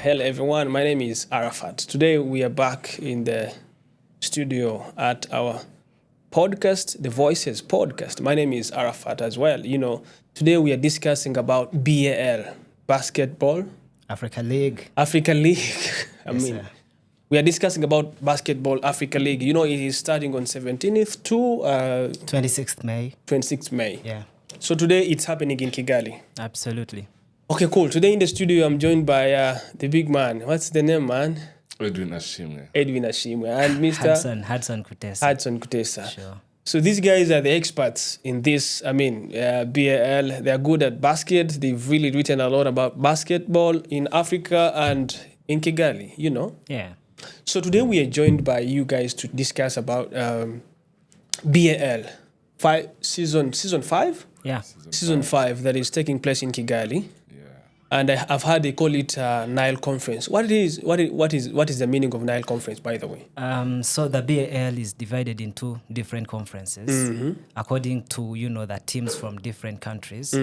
Hello everyone, my name is Arafat. Today we are back in the studio at our podcast, The Voices podcast. My name is Arafat as well. Today we are discussing about BAL, Basketball Africa League. Africa League. Sir. We are discussing about Basketball Africa League. It is starting on 17th to 26th May. 26th May. Yeah, So today it's happening in Kigali. absolutely. Okay, cool. Today in the studio I'm joined by the big man. What's the name, man? Edwin Ashimwe. Edwin Ashimwe and Mr. Hudson Kutesa. Hudson Kutesa. Sure. So these guys are the experts in this. BAL, they're good at basket. They've really written a lot about basketball in Africa and in Kigali, Yeah. So today we are joined by you guys to discuss about BAL, season 5? Yeah. Season 5 that is taking place in Kigali. And I've heard they call it Nile Conference. What is the meaning of Nile Conference, by the way? So the BAL is divided into different conferences according to, the teams from different countries.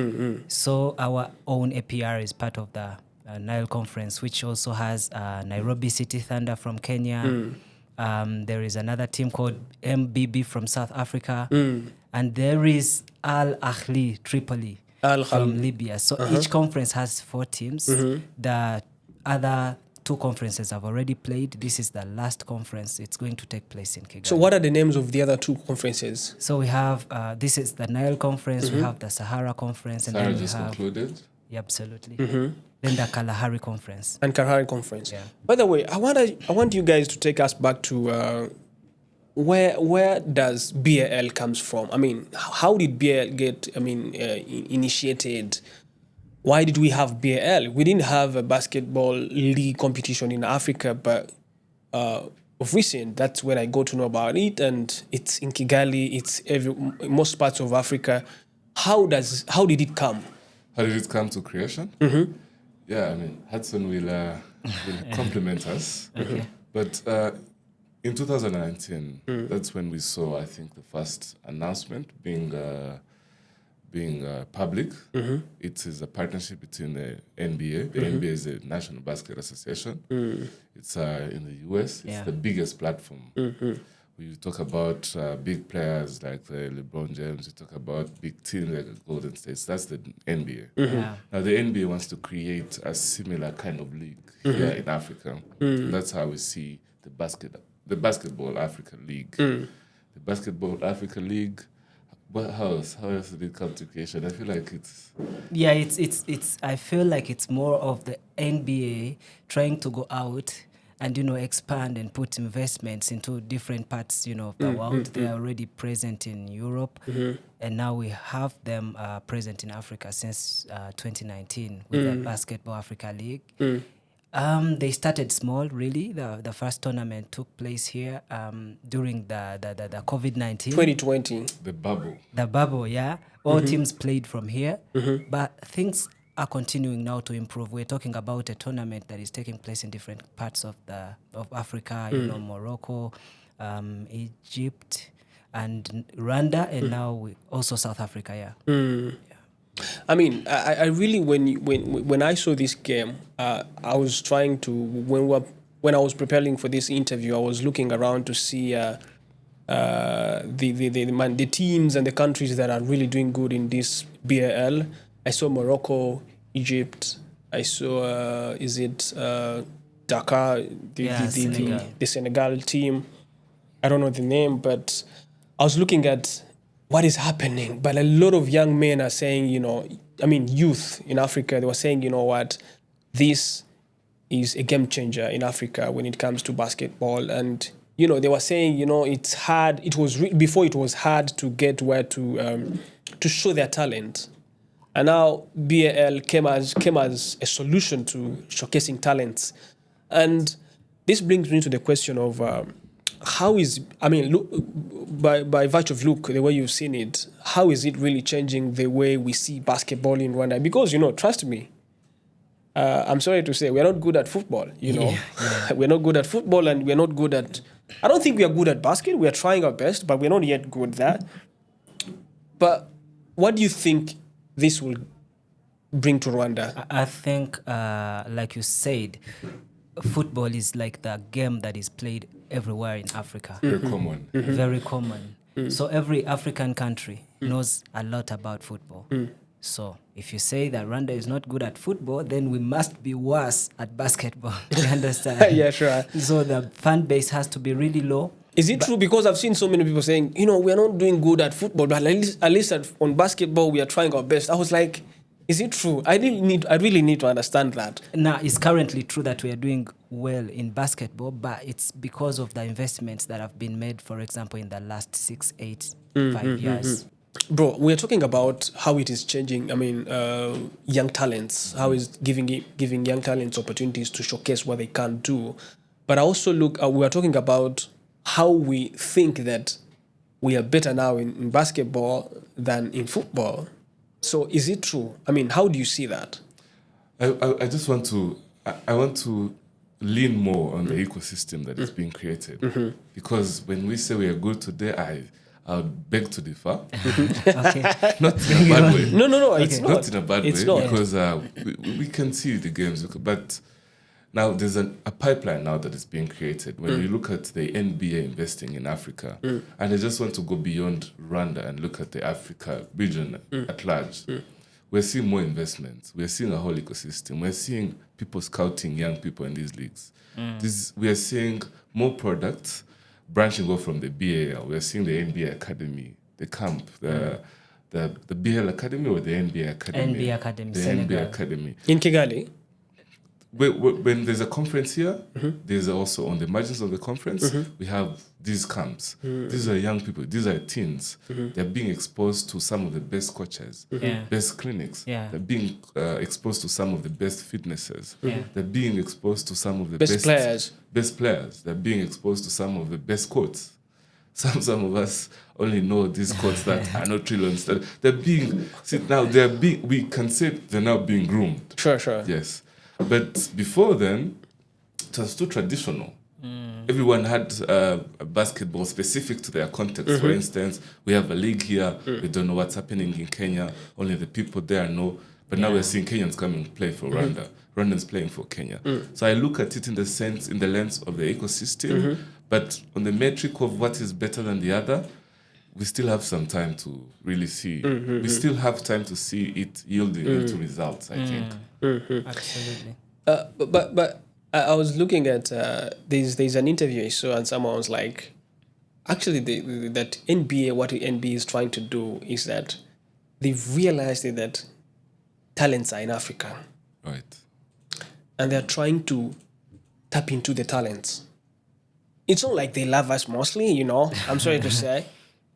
So our own APR is part of the Nile Conference, which also has Nairobi City Thunder from Kenya. There is another team called MBB from South Africa. And there is Al Ahly Tripoli from Libya. So each conference has 4 teams. The other 2 conferences have already played. This is the last conference. It's going to take place in Kigali. So what are the names of the other 2 conferences? So we have, this is the Nile Conference, we have the Sahara Conference, and Sarah then we just have... concluded. Yeah, absolutely. Then the Kalahari Conference. And Kalahari Conference. Yeah. By the way, I want you guys to take us back to where does BAL comes from? How did BAL get initiated? Why did we have BAL? We didn't have a basketball league competition in Africa, but of recent, that's when I got to know about it, and it's in Kigali. It's most parts of Africa. How did it come? How did it come to creation? Yeah, Hudson will compliment us. Okay. But in 2019, that's when we saw, I think, the first announcement being public. It is a partnership between the NBA. The NBA is the National Basketball Association. It's in the US. It's the biggest platform. We talk about big players like LeBron James. We talk about big teams like the Golden State. That's the NBA. Yeah. Now, the NBA wants to create a similar kind of league here in Africa. That's how we see the Basketball Africa League. The Basketball Africa League, how else did it come to creation? I feel like it's... Yeah, it's. I feel like it's more of the NBA trying to go out and expand and put investments into different parts of the world. They are already present in Europe, and now we have them present in Africa since 2019 with the Basketball Africa League. They started small, really. The first tournament took place here during the COVID-19. 2020. the bubble. The bubble, yeah. All teams played from here, but things are continuing now to improve. We're talking about a tournament that is taking place in different parts of Africa, Morocco, Egypt, and Rwanda, and now also South Africa, yeah. I really, when I saw this game, I was trying to, when I was preparing for this interview, I was looking around to see the teams and the countries that are really doing good in this BAL. I saw Morocco, Egypt. I saw Dakar, the Senegal team. I don't know the name, but I was looking at what is happening. But a lot of young men are saying, youth in Africa, they were saying, this is a game changer in Africa when it comes to basketball. And, they were saying, it's hard. Before it was hard to get where to show their talent. And now BAL came as a solution to showcasing talents. And this brings me to the question of how is, by virtue of the way you've seen it, how is it really changing the way we see basketball in Rwanda? Because, trust me, I'm sorry to say, we're not good at football, We're not good at football, and we're not good at... I don't think we are good at basket. We are trying our best, but we're not yet good at that. But what do you think this will bring to Rwanda? I think, like you said, football is like the game that is played everywhere in Africa. Very common. Very common. So every African country knows a lot about football. So if you say that Rwanda is not good at football, then we must be worse at basketball. You understand? Yeah, sure. So the fan base has to be really low. Is it true? Because I've seen so many people saying, we are not doing good at football, but at least on basketball, we are trying our best. I was like, is it true? I really need to understand that. Now, it's currently true that we are doing well in basketball, but it's because of the investments that have been made, for example, in the last 6, 8, 5 years. Bro, we're talking about how it is changing. I mean, young talents, how is giving young talents opportunities to showcase what they can do. But I also we are talking about how we think that we are better now in basketball than in football. So is it true? I mean, how do you see that? I just want to I want to lean more on the ecosystem that is being created, because when we say we are good today, I would beg to differ. Okay. Not in a bad way. No, it's not. Not in a bad It's way, not. because we can see the games, but now there's a pipeline now that is being created. When you look at the NBA investing in Africa, and I just want to go beyond Rwanda and look at the Africa region at large, we're seeing more investments. We're seeing a whole ecosystem. We're seeing people scouting young people in these leagues. We are seeing more products branching off from the BAL. We're seeing the NBA Academy, the camp, the BAL Academy or the NBA Academy? NBA Academy, the Senegal. NBA Academy. In Kigali? When there's a conference here, there's also on the margins of the conference, we have these camps. These are young people. These are teens. They're being exposed to some of the best coaches, best clinics. Yeah. They're being exposed to some of the best fitnesses. Yeah. They're being exposed to some of the Best players. Best players. They're being exposed to some of the best courts. Some of us only know these courts that are not really understood. We can say they're now being groomed. Sure. Yes. But before then, it was too traditional. Everyone had a basketball specific to their context. For instance, we have a league here. We don't know what's happening in Kenya. Only the people there know. But now we're seeing Kenyans come and play for Rwanda. Rwandans playing for Kenya. So I look at it in the lens of the ecosystem. But on the metric of what is better than the other, we still have some time to really see. We still have time to see it yielding into results, I think. Absolutely. But I was looking at there's an interview I saw, and someone was like, actually that NBA, what the NBA is trying to do is that they've realized that talents are in Africa, Right. and they're trying to tap into the talents. It's not like they love us mostly, I'm sorry to say.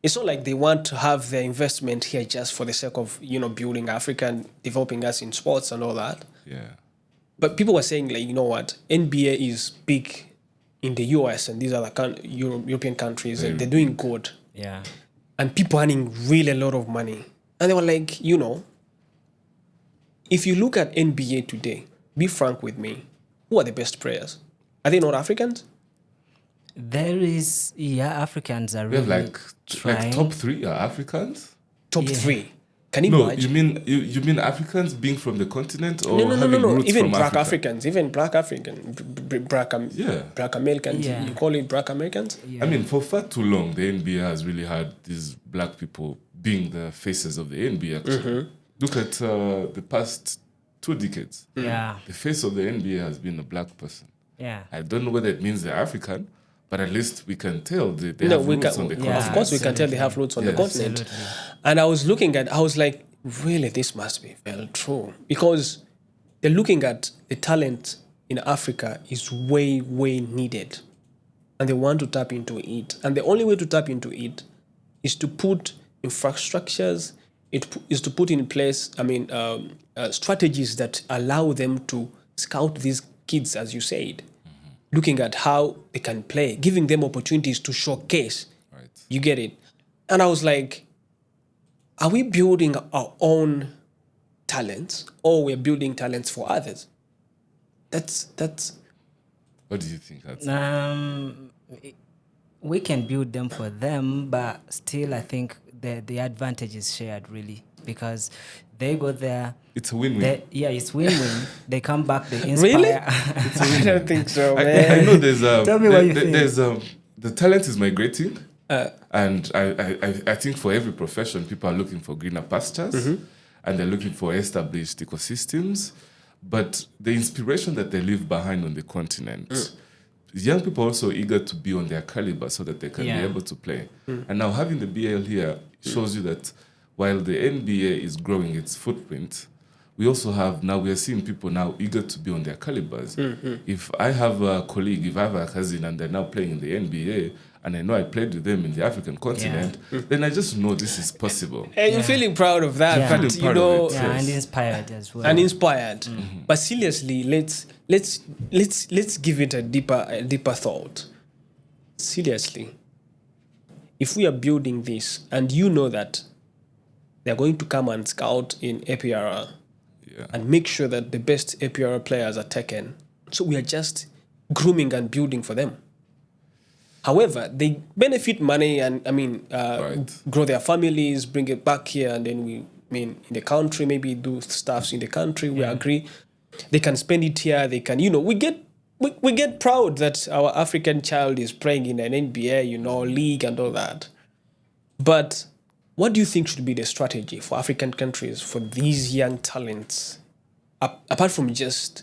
It's not like they want to have their investment here just for the sake of, building Africa and developing us in sports and all that. Yeah. But people were saying, like, you know what, NBA is big in the US and these other European countries, and they're doing good. Yeah. And people earning really a lot of money. And they were like, if you look at NBA today, be frank with me, who are the best players? Are they not Africans? There is, Africans are We really have trying. top 3 are Africans? Top 3. Can you No, imagine? you mean Africans being from the continent, or No. having roots Even from black Africa? Africans, even black African, black Americans. Yeah. You call it black Americans? I mean, for far too long, the NBA has really had these black people being the faces of the NBA, actually. Look at the past 2 decades. Yeah. The face of the NBA has been a black person. Yeah. I don't know whether it means they're African, but at least we can tell they No, have we roots can. on the Of continent. course, we can tell they have roots on the Yes. continent. Absolutely. And I was like, really, this must be very true, because they're looking at the talent in Africa is way, way needed, and they want to tap into it. And the only way to tap into it is to put infrastructures. Is to put in place. Strategies that allow them to scout these kids, as you said, looking at how they can play, giving them opportunities to showcase. Right. You get it? And I was like, are we building our own talents, or we're building talents for others? That's What do you think? That's We can build them for them, but still I think the advantage is shared, really. because they go there. It's a win-win. It's win-win. They come back, they inspire. Really? I don't think so, man. I know there's Tell me what you think. there's the talent is migrating, and I think for every profession, people are looking for greener pastures, and they're looking for established ecosystems. But the inspiration that they leave behind on the continent, young people are also eager to be on their caliber so that they can be able to play. And now having the BAL here shows you that while the NBA is growing its footprint, we also have now, we are seeing people now eager to be on their calibers. If I have a colleague, if I have a cousin and they're now playing in the NBA, and I know I played with them in the African continent, then I just know this is possible. And you're feeling proud of that, Yeah. but Feeling proud of it, And inspired as well. and inspired. But seriously, let's give it a deeper thought. Seriously, if we are building this, and you know that they're going to come and scout in APR and make sure that the best APR players are taken, so we are just grooming and building for them. However, they benefit money and grow their families, bring it back here, and then in the country, maybe do stuffs in the country. We agree. They can spend it here. They can, we get proud that our African child is playing in an NBA, league and all that. But what do you think should be the strategy for African countries for these young talents, apart from just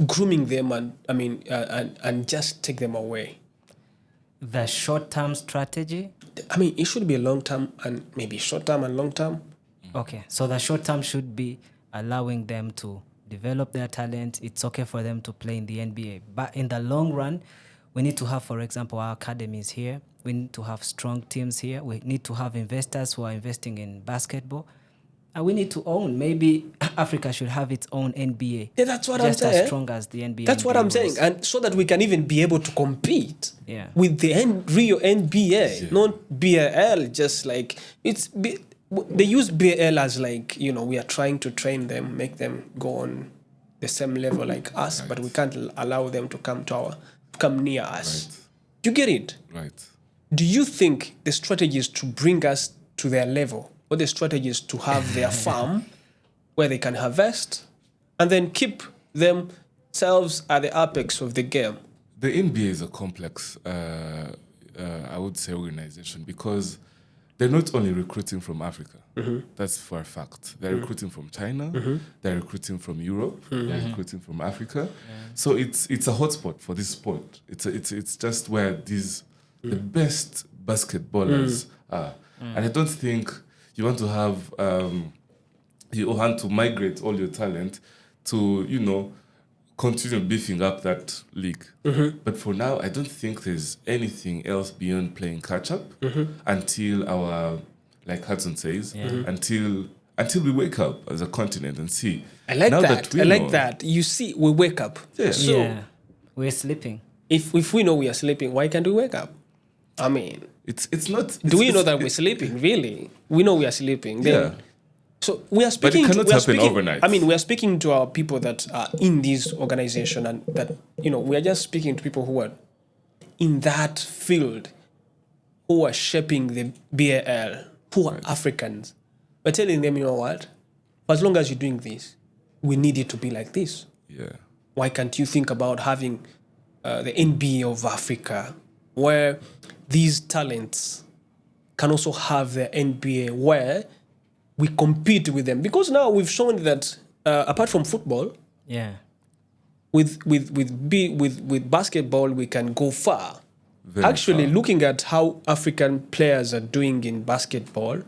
grooming them and just take them away? The short-term strategy? It should be a long-term and maybe short-term and long-term. Okay, so the short-term should be allowing them to develop their talent. It's okay for them to play in the NBA. But in the long run, we need to have, for example, our academies here. We need to have strong teams here. We need to have investors who are investing in basketball. And we need to own. Maybe Africa should have its own NBA. Yeah, that's what I'm saying. Just as strong as the NBA. That's what I'm saying. And so that we can even be able to compete with the real NBA, not BAL, just like they use BAL as we are trying to train them, make them go on the same level like us, but we can't allow them to come near us. Right. You get it? Right. Do you think the strategy is to bring us to their level, or the strategy is to have their farm where they can harvest and then keep themselves at the apex of the game? The NBA is a complex, I would say, organization because they're not only recruiting from Africa. That's for a fact. They're recruiting from China. They're recruiting from Europe. They're recruiting from Africa. So it's a hotspot for this sport. It's just where the best basketballers are. And I don't think you want to have you want to migrate all your talent to continue beefing up that league. But for now, I don't think there's anything else beyond playing catch up until our, like Hudson says, until we wake up as a continent and see. I like that. You see, we wake up. Yeah. So we're sleeping. If we know we are sleeping, why can't we wake up? It's not. Do we know that we're sleeping? Really, we know we are sleeping. Then, so we are speaking. But it cannot happen overnight. We are speaking to our people that are in this organization, and that we are just speaking to people who are in that field, who are shaping the BAL, who are Africans. We're telling them, what? For as long as you're doing this, we need it to be like this. Yeah. Why can't you think about having the NBA of Africa, where these talents can also have their NBA, where we compete with them? Because now we've shown that apart from football, with basketball we can go far. Actually, looking at how African players are doing in basketball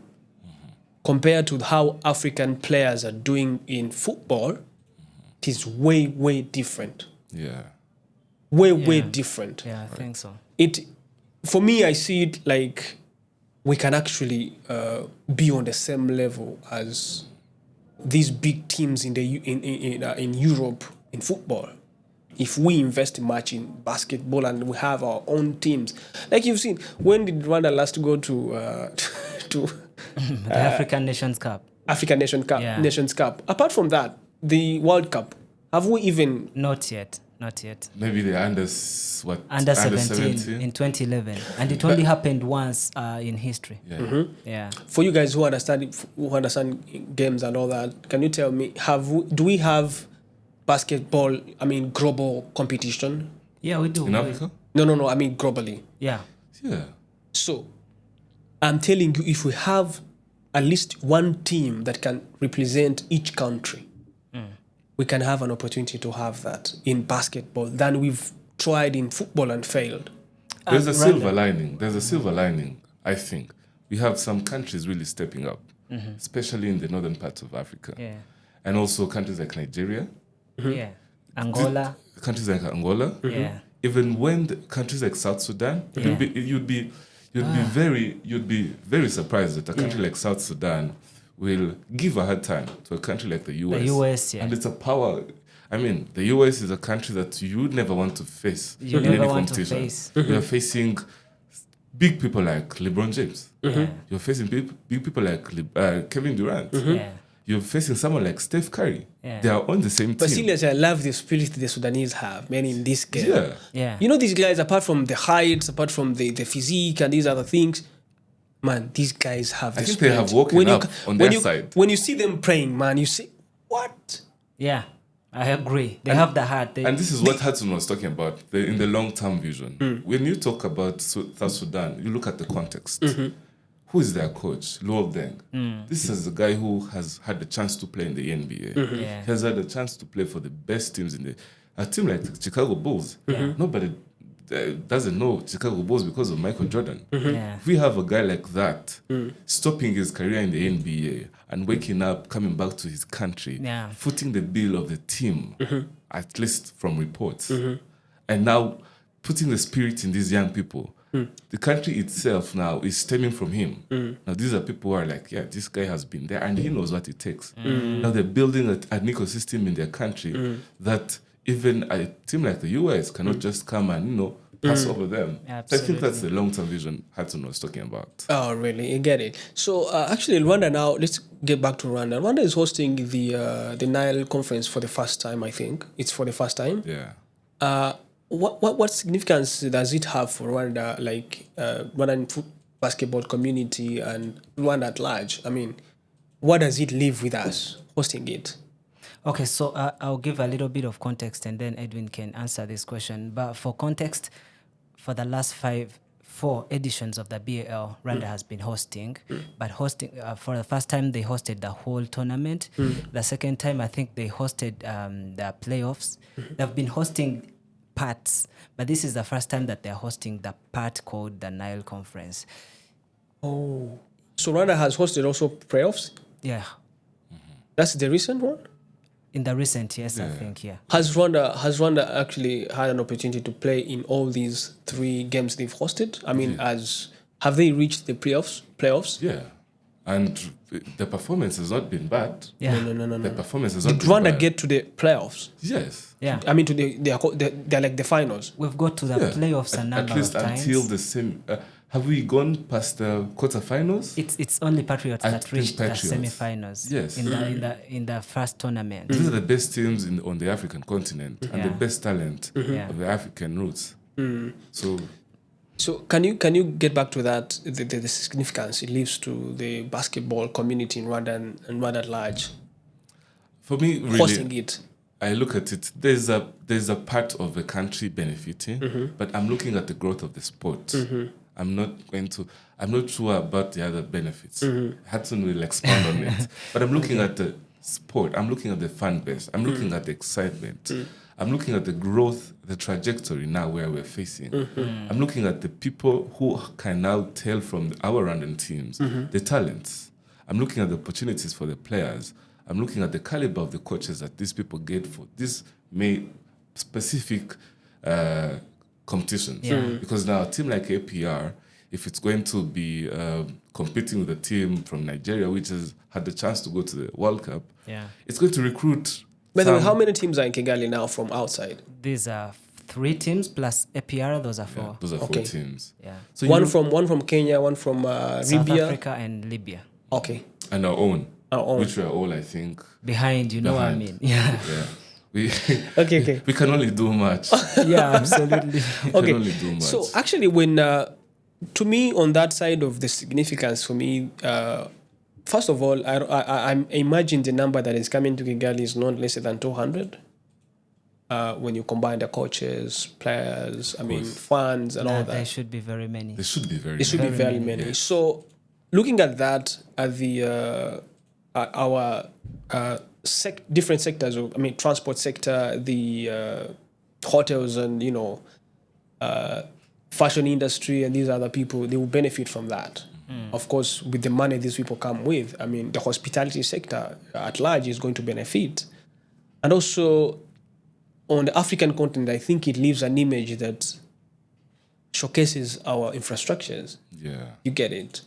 compared to how African players are doing in football, it is way, way different. Yeah. Way different. Yeah, I think so. For me, I see it like we can actually be on the same level as these big teams in Europe in football. If we invest much in basketball and we have our own teams, like you've seen, when did Rwanda last go to the African Nations Cup? African Nations Cup. Apart from that, the World Cup. Have we even? Not yet. Not yet. Maybe the under 17 in 2011, and it only happened once in history. Yeah. For you guys who understand games and all that, can you tell me, do we have basketball, global competition? Yeah, we do. In Africa? No, I mean globally. Yeah. So, I'm telling you, if we have at least one team that can represent each country, we can have an opportunity to have that in basketball than we've tried in football and failed. There's a silver lining. There's a silver lining, I think. We have some countries really stepping up, especially in the northern parts of Africa. Yeah. And also countries like Nigeria. Yeah. Angola. Countries like Angola. Yeah. Even when countries like South Sudan, you'd be very surprised that a country like South Sudan will give a hard time to a country like the US. The US, yeah. And it's a power. I mean, the US is a country that you would never want to face You in never any want to competition. face. You're facing big people like LeBron James. Yeah. You're facing big people like Kevin Durant. Yeah. You're facing someone like Steph Curry. Yeah. They are on the same But team. seriously, I love the spirit the Sudanese have, man, in this game. Yeah. Yeah. You know, these guys, apart from the heights, apart from the physique and these other things, man, these guys have I the think spirit. they have woken up on their side. When you see them praying, man, you say, what? Yeah. I agree. They have the heart. And this is what Hudson was talking about in the long-term vision. When you talk about South Sudan, you look at the context. Who is their coach? Luol Deng. This is a guy who has had the chance to play in the NBA. Yeah. He has had a chance to play for the best teams in a team like the Chicago Bulls. Nobody doesn't know Chicago Bulls because of Michael Jordan. Yeah. If we have a guy like that stopping his career in the NBA and waking up, coming back to his country, Yeah. footing the bill of the team, at least from reports, and now putting the spirit in these young people. The country itself now is stemming from him. Now these are people who are like, yeah, this guy has been there and he knows what it takes. Now they're building an ecosystem in their country that even a team like the US cannot just come and, pass over them. So I think that's the long-term vision Hudson was talking about. Oh, really? I get it. So, actually, Rwanda now, let's get back to Rwanda. Rwanda is hosting the Nile Conference for the first time, I think. It's for the first time. Yeah. What significance does it have for Rwanda, like Rwandan basketball community and Rwanda at large? I mean, what does it leave with us hosting it? Okay, so I'll give a little bit of context and then Edwin can answer this question. But for context, for the last 4 editions of the BAL, Rwanda has been hosting. But hosting for the first time, they hosted the whole tournament. The second time, I think they hosted the playoffs. They've been hosting parts, but this is the first time that they're hosting the part called the Nile Conference. Oh, so Rwanda has hosted also playoffs? Yeah. That's the recent one? In the recent years, I think, yeah. Has Rwanda actually had an opportunity to play in all these 3 games they've hosted? I mean, have they reached the playoffs? Yeah. And the performance has not been bad. Yeah. No. The performance has not Did been Rwanda bad. get to the playoffs? Yes. Yeah. I mean, they're like the finals. We've got to the playoffs a number at least of times. until the same. Have we gone past the quarterfinals? It's only Patriots I that think reached the Patriots. semifinals. Yes. In the first tournament. These are the best teams on the African continent and the best talent of the African roots. So can you get back to that, the significance it leaves to the basketball community in Rwanda and Rwanda at large? For me, really, Hosting it. I look at it. There's a part of the country benefiting, but I'm looking at the growth of the sport. I'm not sure about the other benefits. Hudson will expand on it. But I'm looking at the sport. I'm looking at the fan base. I'm looking at the excitement. I'm looking at the growth, the trajectory now where we're facing. I'm looking at the people who can now tell from our Rwandan teams, the talents. I'm looking at the opportunities for the players. I'm looking at the caliber of the coaches that these people get for this specific competitions. Because now a team like APR, if it's going to be competing with a team from Nigeria, which has had the chance to go to the World Cup, it's going to recruit. By the way, how many teams are in Kigali now from outside? These are 3 teams plus APR. Those are 4. Yeah, those are 4 teams. Yeah. So one from Kenya, one from South Libya. Africa and Libya. Okay. And our own. Our own. Which we are all, I think, Behind, you know what I mean? Yeah. Okay. We can only do much. Yeah, absolutely. We can only do much. So actually, when to me on that side of the significance for me, first of all, I imagine the number that is coming to Kigali is not less than 200. When you combine the coaches, players, fans, and all that, There should be very many. There should be very many. Yes. So, looking at that, at the our different sectors, transport sector, the hotels, and fashion industry, and these other people, they will benefit from that. Of course, with the money these people come with, the hospitality sector at large is going to benefit, and also on the African continent, I think it leaves an image that showcases our infrastructures. Yeah. You get it.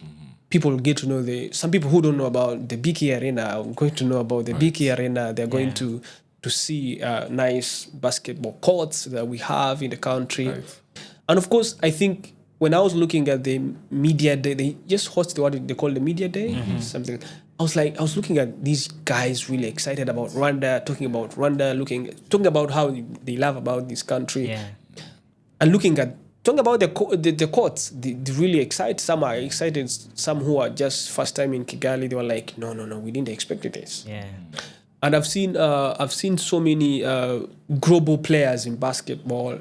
People get to know some people who don't know about the BK Arena are going to know about the BK Arena. They're going to see nice basketball courts that we have in the country. Right. And of course, I think when I was looking at the media day, they just hosted what they call the media day, something. I was looking at these guys really excited about Rwanda, talking about how they love about this country, and talking about the courts. They really excited. Some are excited. Some who are just first time in Kigali, they were like, no, we didn't expect this. Yeah. And I've seen so many global players in basketball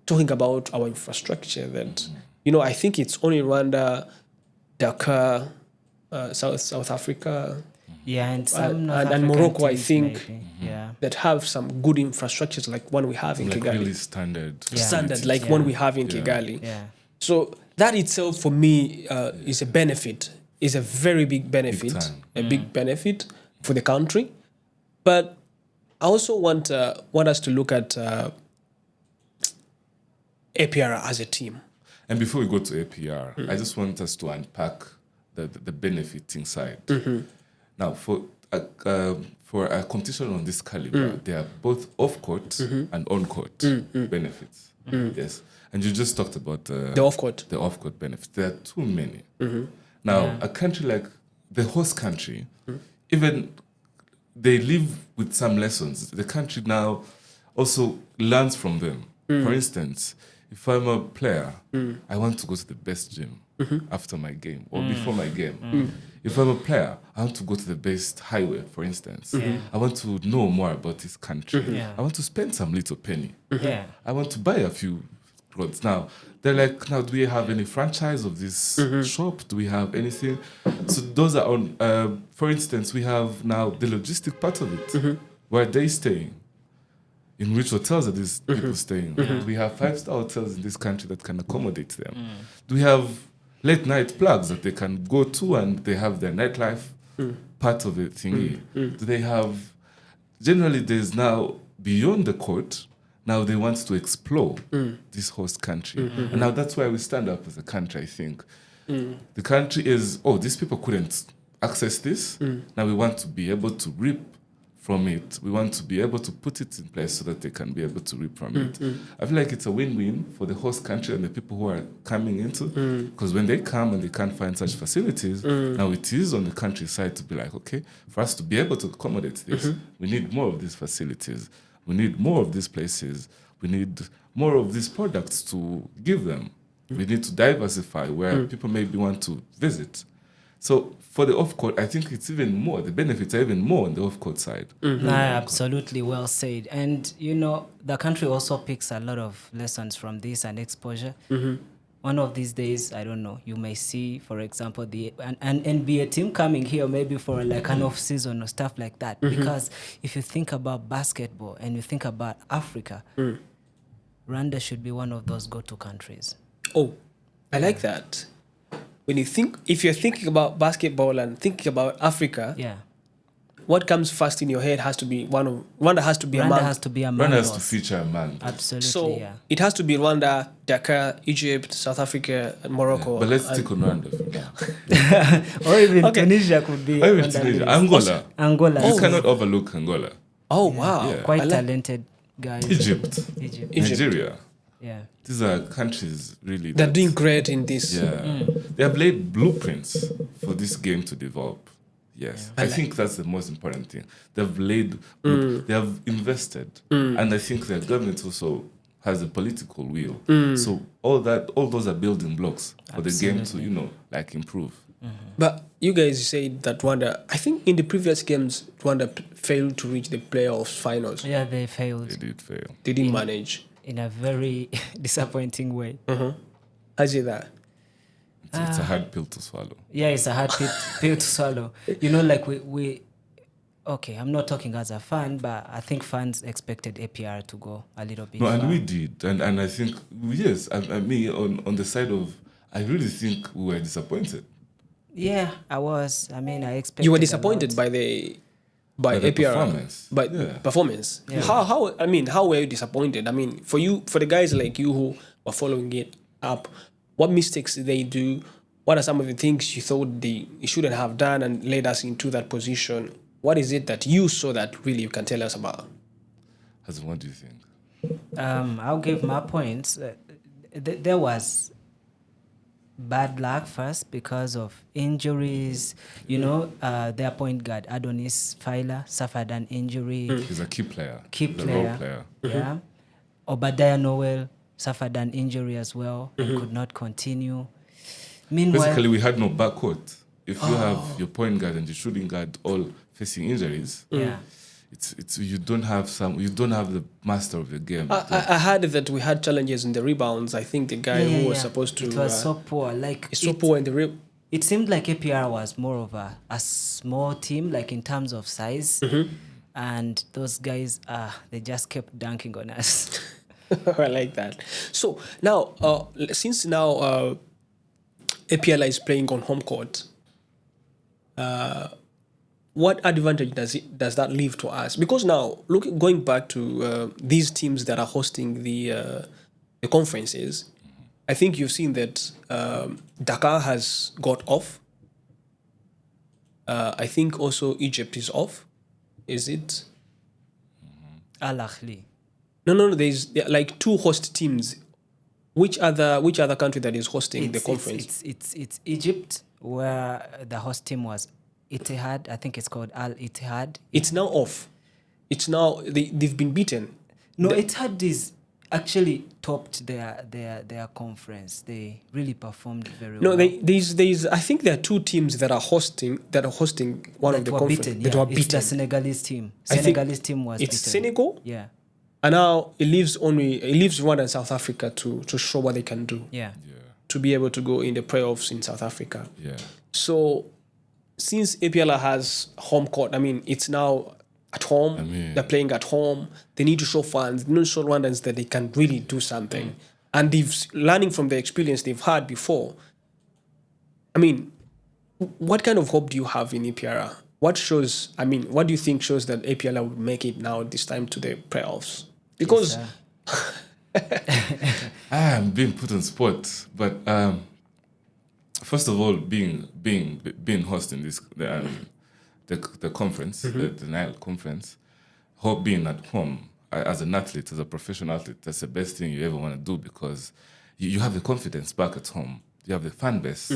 talking about our infrastructure that, I think it's only Rwanda, Dakar, South Africa, and some and Morocco, I think, maybe. that have some good infrastructures like one we have in Like Kigali. really standard. One we have in Kigali. Yeah. So that itself for me is a benefit, is a very big benefit, big benefit for the country. But I also want us to look at APR as a team. And before we go to APR, I just want us to unpack the benefiting side. Now, for a competition on this caliber, there are both off-court and on-court benefits. Yes, and you just talked about the off-court benefits. There are too many. Now, a country like the host country, even they live with some lessons. The country now also learns from them. For instance, if I'm a player, I want to go to the best gym after my game or before my game. If I'm a player, I want to go to the best highway, for instance. I want to know more about this country. I want to spend some little penny. I want to buy a few clothes. Now, they're like, now, do we have any franchise of this shop? Do we have anything? So those are on, for instance, we have now the logistic part of it. Where are they staying? In which hotels are these people staying? Do we have 5-star hotels in this country that can accommodate them? Do we have late night plugs that they can go to and they have their nightlife part of the thingy? Do they have... Generally, there's now, beyond the court, now they want to explore this host country. And now that's why we stand up as a country, I think. The country is, these people couldn't access this. Now we want to be able to reap from it. We want to be able to put it in place so that they can be able to reap from it. I feel like it's a win-win for the host country and the people who are coming into, because when they come and they can't find such facilities, now it is on the countryside to be like, okay, for us to be able to accommodate this, we need more of these facilities. We need more of these places. We need more of these products to give them. We need to diversify where people maybe want to visit. So for the off-court, I think it's even more, the benefits are even more on the off-court side. Absolutely, well said. And, the country also picks a lot of lessons from this and exposure. One of these days, I don't know, you may see, for example, an NBA team coming here maybe for like an off-season or stuff like that. Because if you think about basketball and you think about Africa, Rwanda should be one of those go-to countries. Oh, I like that. If you're thinking about basketball and thinking about Africa, what comes first in your head has to be Rwanda has to be Rwanda has to be among Rwanda has to those. feature among. Absolutely, So it has to be Rwanda, Dakar, Egypt, South Africa, and Morocco. But let's stick on Rwanda for now. Or even Tunisia could be. Or even Tunisia. Angola. Angola. You cannot overlook Angola. Oh, wow. Yeah. Quite talented guys. Egypt. Nigeria. Yeah. These are countries really They're doing great in this. Yeah. They have laid blueprints for this game to develop. Yes, I think that's the most important thing. They've laid, they have invested, and I think their government also has a political will. So all those are building blocks for the game to, improve. But you guys say that Rwanda, I think in the previous games, Rwanda failed to reach the playoffs finals. Yeah, they failed. They did fail. They didn't manage. In a very disappointing way. I say that. It's a hard pill to swallow. Yeah, it's a hard pill to swallow. Like we okay, I'm not talking as a fan, but I think fans expected APR to go a little bit far. And we did. And I think, yes, I mean, on the side of, I really think we were disappointed. Yeah, I was. I mean, I expected. You were disappointed by APR performance. Performance. Yeah. How were you disappointed? I mean, for the guys like you who were following it up, what mistakes did they do? What are some of the things you thought they shouldn't have done and led us into that position? What is it that you saw that really you can tell us about? What do you think? I'll give my points. There was bad luck first because of injuries. Their point guard, Adonis Feiler, suffered an injury. He's a key player. Role player. Yeah. Obadiah Noel suffered an injury as well and could not continue. Meanwhile, basically, we had no backcourt. If you have your point guard and your shooting guard all facing injuries, it's you don't have the master of the game. I heard that we had challenges in the rebounds. I think the guy who was supposed to it was so poor. Poor in the It seemed like APR was more of a small team, like in terms of size, and those guys they just kept dunking on us. I like that. So now, since now APL is playing on home court, what advantage does that leave to us? Because now, going back to these teams that are hosting the conferences, I think you've seen that Dakar has got off. I think also Egypt is off. Is it? Al Ahly. No. There's like two host teams. Which other country that is hosting the conference? It's Egypt, where the host team was Ittihad. I think it's called Al Ittihad. It's now off. It's now they've been beaten. No, Ittihad is actually topped their conference. They really performed very well. No, there's I think there are two teams that are hosting one of the conferences that were beaten. It's the Senegalese team. Senegalese team was it's beaten. Senegal. Yeah. And now it leaves Rwanda and South Africa to show what they can do. Yeah. To be able to go in the playoffs in South Africa. Yeah. So since APL has home court, I mean, it's now at home. They're playing at home. They need to show fans, they need to show Rwandans that they can really do something. And they've learning from the experience they've had before. I mean, what kind of hope do you have in APR? What do you think shows that APL would make it now this time to the playoffs? Because I'm being put on spot, but first of all, being hosting this the conference, the Nile Conference, being at home as an athlete, as a professional athlete, that's the best thing you ever want to do because you have the confidence back at home. You have the fan base,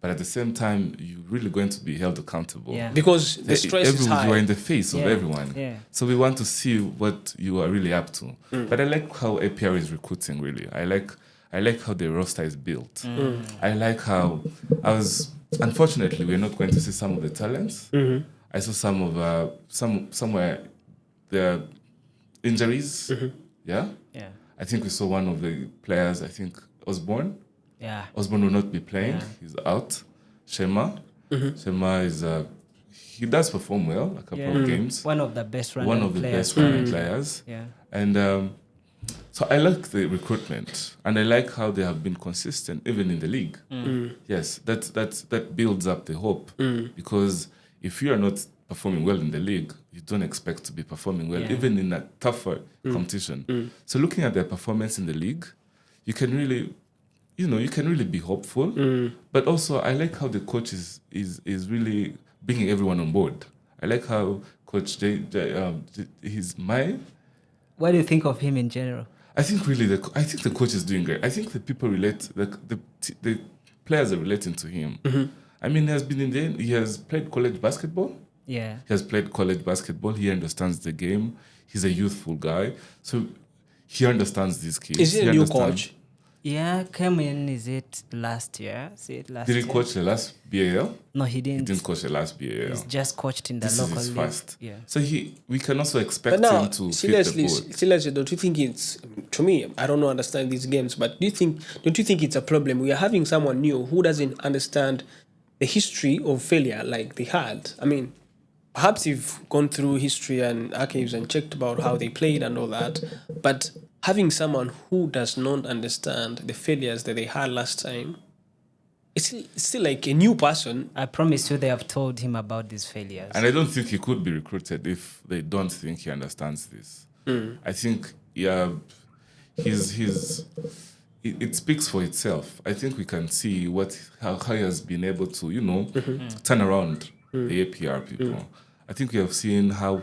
but at the same time, you're really going to be held accountable. Yeah. Because the stress is high. You are in the face of everyone. Yeah. So we want to see what you are really up to. But I like how APR is recruiting, really. I like how the roster is built. I like how unfortunately, we're not going to see some of the talents. I saw somewhere there are injuries. Yeah. I think we saw one of the players, I think Osborne. Yeah. Osborne will not be playing. He's out. Shema. Shema is he does perform well a couple of games. One of the best running players. Yeah. And so I like the recruitment and I like how they have been consistent even in the league. Yes, that builds up the hope because if you are not performing well in the league, you don't expect to be performing well even in a tougher competition. So looking at their performance in the league, you can really be hopeful. But also I like how the coach is really bringing everyone on board. I like how Coach he's my. What do you think of him in general? I think really the coach is doing great. I think the people relate, the players are relating to him, I mean, he has played college basketball. Yeah. He has played college basketball. He understands the game. He's a youthful guy. So he understands these kids. Is he a new coach? Yeah, came in, is it last year? Did he coach the last BAL? No, he didn't. He didn't coach the last BAL. He's just coached in the This local is his league. first. Yeah. So we can also expect But now, him to fit the board. seriously, don't you think it's, to me, I don't understand these games, but don't you think it's a problem? We are having someone new who doesn't understand the history of failure like they had. I mean, perhaps you've gone through history and archives and checked about how they played and all that, but having someone who does not understand the failures that they had last time, it's still like a new person. I promise you they have told him about these failures. And I don't think he could be recruited if they don't think he understands this. I think, it speaks for itself. I think we can see how he has been able to, turn around the APR people. I think we have seen I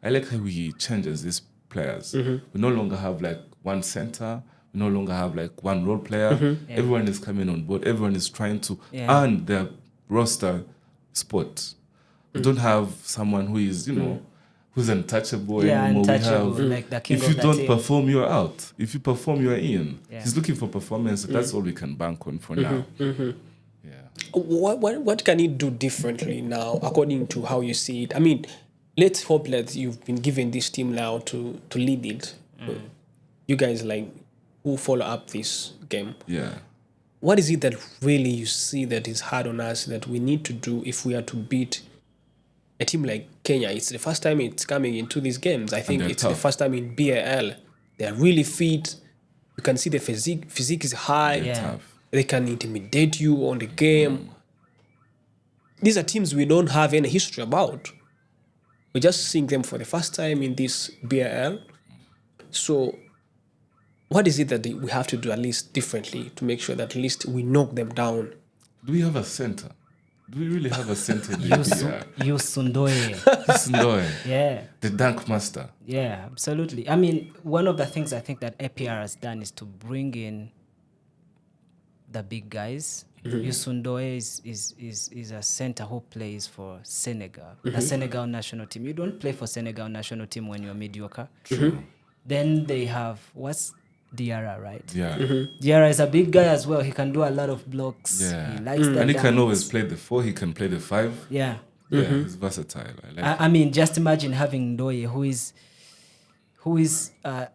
like how he changes these players. We no longer have like one center. We no longer have like one role player. Everyone is coming on board. Everyone is trying to earn their roster spot. We don't have someone who is, who's untouchable anymore. Untouchable, like the king if of you the don't team. perform, you're out. If you perform, you're in. Yeah. He's looking for performance. So that's all we can bank on for now. Yeah. What can he do differently now, according to how you see it? I mean, let's hope that you've been given this team now to lead it. You guys who follow up this game. Yeah. What is it that really you see that is hard on us that we need to do if we are to beat a team like Kenya? It's the first time it's coming into these games. I think it's the first time in BAL. They're really fit. You can see the physique is high. Tough. They can intimidate you on the game. These are teams we don't have any history about. We're just seeing them for the first time in this BAL. So what is it that we have to do at least differently to make sure that at least we knock them down? Do we have a center? Do we really have a center in the APR? Yusundoye. Sindoe, Yeah. the dunk master. Yeah, absolutely. I mean, one of the things I think that APR has done is to bring in the big guys. Yusundoye is a center who plays for Senegal, the Senegal national team. You don't play for Senegal national team when you're mediocre. True. Then they have, Diarra, right? Yeah. Diarra is a big guy as well. He can do a lot of blocks. Yeah. He likes the And he can dunks. always play the 4. He can play the 5. Yeah. Yeah, he's versatile. I like I mean, just imagine having Ndoye, who is I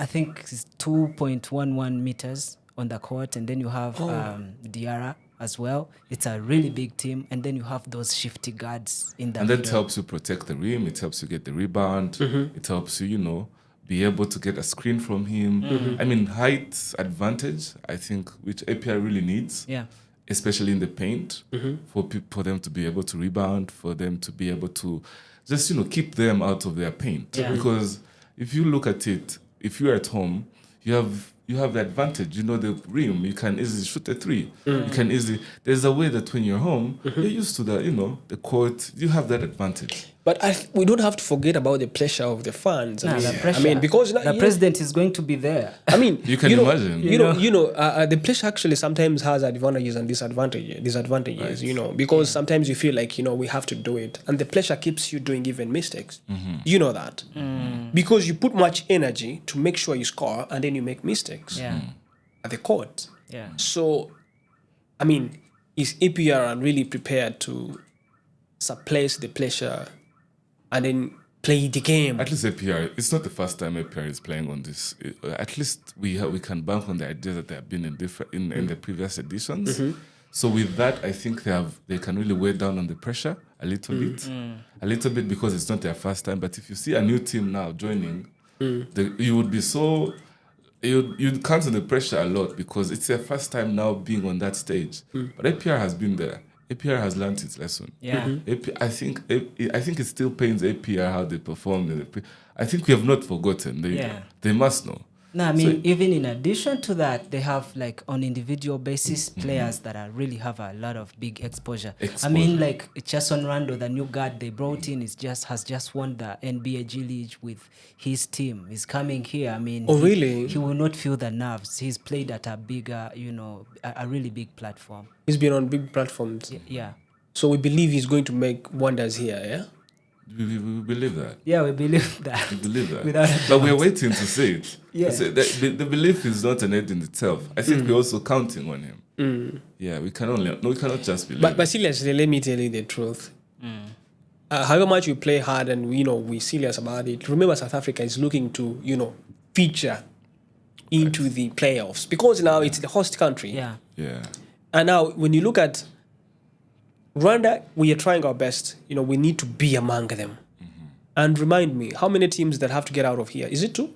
think is 2.11 meters on the court, and then you have Diarra as well. It's a really big team, and then you have those shifty guards in the And middle. that helps you protect the rim. It helps you get the rebound. It helps you, be able to get a screen from him. I mean, height advantage, I think, which APR really needs. Yeah. Especially in the paint, for them to be able to rebound, for them to be able to just, keep them out of their paint. Yeah. Because if you look at it, if you're at home, you have the advantage. The rim. You can easily shoot a 3. You can easily. There's a way that when you're home, you're used to the court. You have that advantage. But we don't have to forget about the pressure of the fans. The pressure. I mean, because the president is going to be there. I mean, You can imagine. The pressure actually sometimes has advantages and disadvantages. Because sometimes you feel like we have to do it, and the pressure keeps you doing even mistakes. You know that because you put much energy to make sure you score, and then you make mistakes at the court. Yeah. So, I mean, is APR really prepared to suppress the pressure and then play the game? At least APR, it's not the first time APR is playing on this. At least we can bank on the idea that they have been in the previous editions. So with that, I think they can really weigh down on the pressure a little bit because it's not their first time. But if you see a new team now joining, you would be so you'd counter the pressure a lot because it's their first time now being on that stage. But APR has been there. APR has learned its lesson. Yeah. I think it still pains APR how they performed. I think we have not forgotten. They must know. No, I mean, even in addition to that, they have like on individual basis players that are really have a lot of big exposure. I mean, like Jason Rando, the new guard they brought in, has just won the NBA G League with his team. He's coming here. I mean, really? He will not feel the nerves. He's played at a bigger, a really big platform. He's been on big platforms. Yeah. So we believe he's going to make wonders here, yeah? We believe that. Yeah, we believe that. We believe that. Without but we're waiting to see it. Yeah. The belief is not an end in itself. I think we're also counting on him. Yeah, we cannot just believe. But seriously, let me tell you the truth. However much we play hard and we're serious about it, remember South Africa is looking to, feature into the playoffs because now it's the host country. Yeah. Yeah. And now when you look at Rwanda, we are trying our best. We need to be among them. And remind me, how many teams that have to get out of here? Is it 2?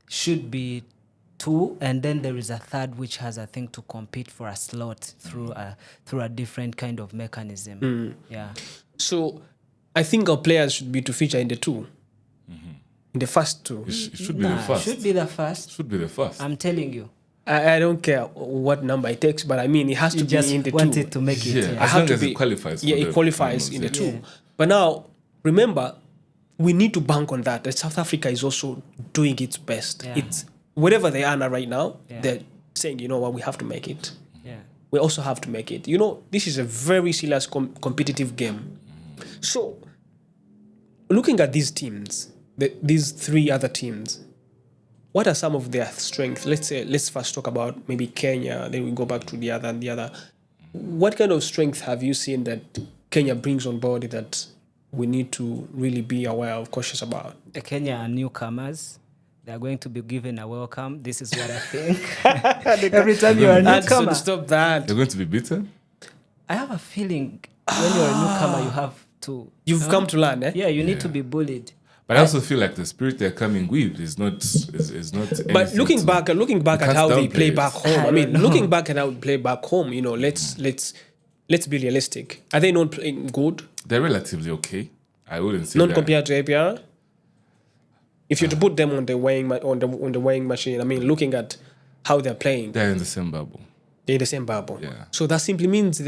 Should be 2, and then there is a third which has, I think, to compete for a slot through a different kind of mechanism. Yeah. So I think our players should be to feature in the 2. In the first 2. It should be the first. Should be the first. Should be the first. I'm telling you. I don't care what number it takes, but I mean, it has to be in the 2. Wanted to make it. Yeah, as long as it qualifies. Yeah, it qualifies in the 2. But now, remember, we need to bank on that. South Africa is also doing its best. Yeah. It's wherever they are now right now, they're saying, we have to make it. Yeah. We also have to make it. This is a very serious competitive game. So, looking at these teams, these 3 other teams, what are some of their strengths? Let's first talk about maybe Kenya, then we go back to the other and the other. What kind of strength have you seen that Kenya brings on board that we need to really be aware of, cautious about? Kenya are newcomers. They are going to be given a welcome. This is what I think. Every time you're a newcomer. Stop that. They're going to be beaten? I have a feeling when you're a newcomer, you have to... You've come to learn, eh? Yeah, you need to be bullied. But I also feel like the spirit they're coming with is not. But looking back at how they play back home, I mean, know. looking back at how they play back home, let's be realistic. Are they not playing good? They're relatively okay. I wouldn't say Not that. compared to APR. If you're to put them on the weighing machine, I mean, looking at how they're playing, They're in the same bubble. they're the same bubble. Yeah. So that simply means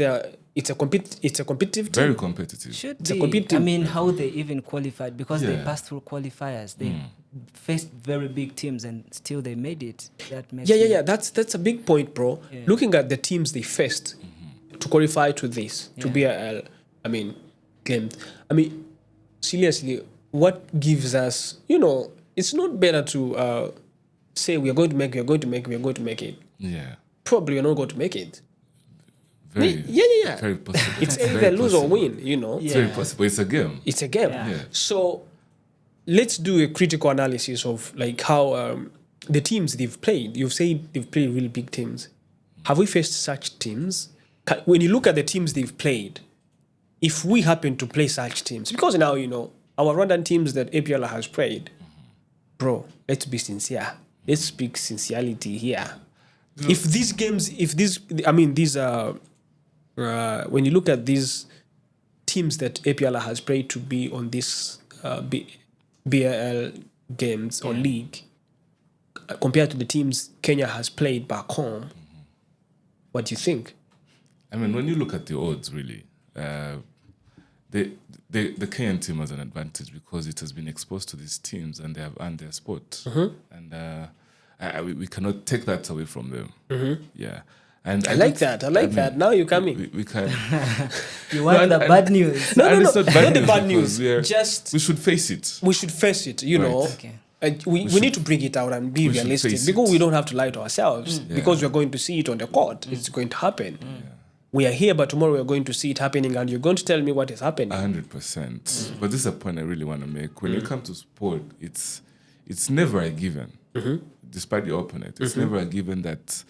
it's a competitive team. Very competitive. Should a be. competitive- I mean, how they even qualified, because they Yeah. passed through qualifiers. They faced very big teams and still they made it. That makes Yeah. That's a big point, bro. Yeah. Looking at the teams they faced to qualify to this, to BAL, I mean, claimed. I mean, seriously, what gives us, it's not better to say we are going to make it. Yeah. Probably we're not going to make it. Very. Yeah. Very possible. It's Very either lose or possible. win, It's very possible. It's a game. It's a game. Yeah. Yeah. So let's do a critical analysis of like how the teams they've played. You've said they've played really big teams. Have we faced such teams? When you look at the teams they've played, if we happen to play such teams, because now our Rwandan teams that APR has played, bro, let's be sincere. Let's speak sincerity here. If these games, when you look at these teams that APR has played to be on this BAL games or league, compared to the teams Kenya has played back home, what do you think? I mean, when you look at the odds, really, the Kenyan team has an advantage because it has been exposed to these teams and they have earned their spot. And we cannot take that away from them. Yeah. And I like that. Now you're coming. We can. You want the bad news? No, it's not not the news bad news. because Just we should face it. we should face it, Okay. We need to bring it out and be we should realistic face because it. we don't have to lie to ourselves because we're going to see it on the court. It's going to happen. We are here, but tomorrow we're going to see it happening and you're going to tell me what is happening. 100%. But this is a point I really want to make. When you come to sport, it's never a given, despite your opponent. It's never a given that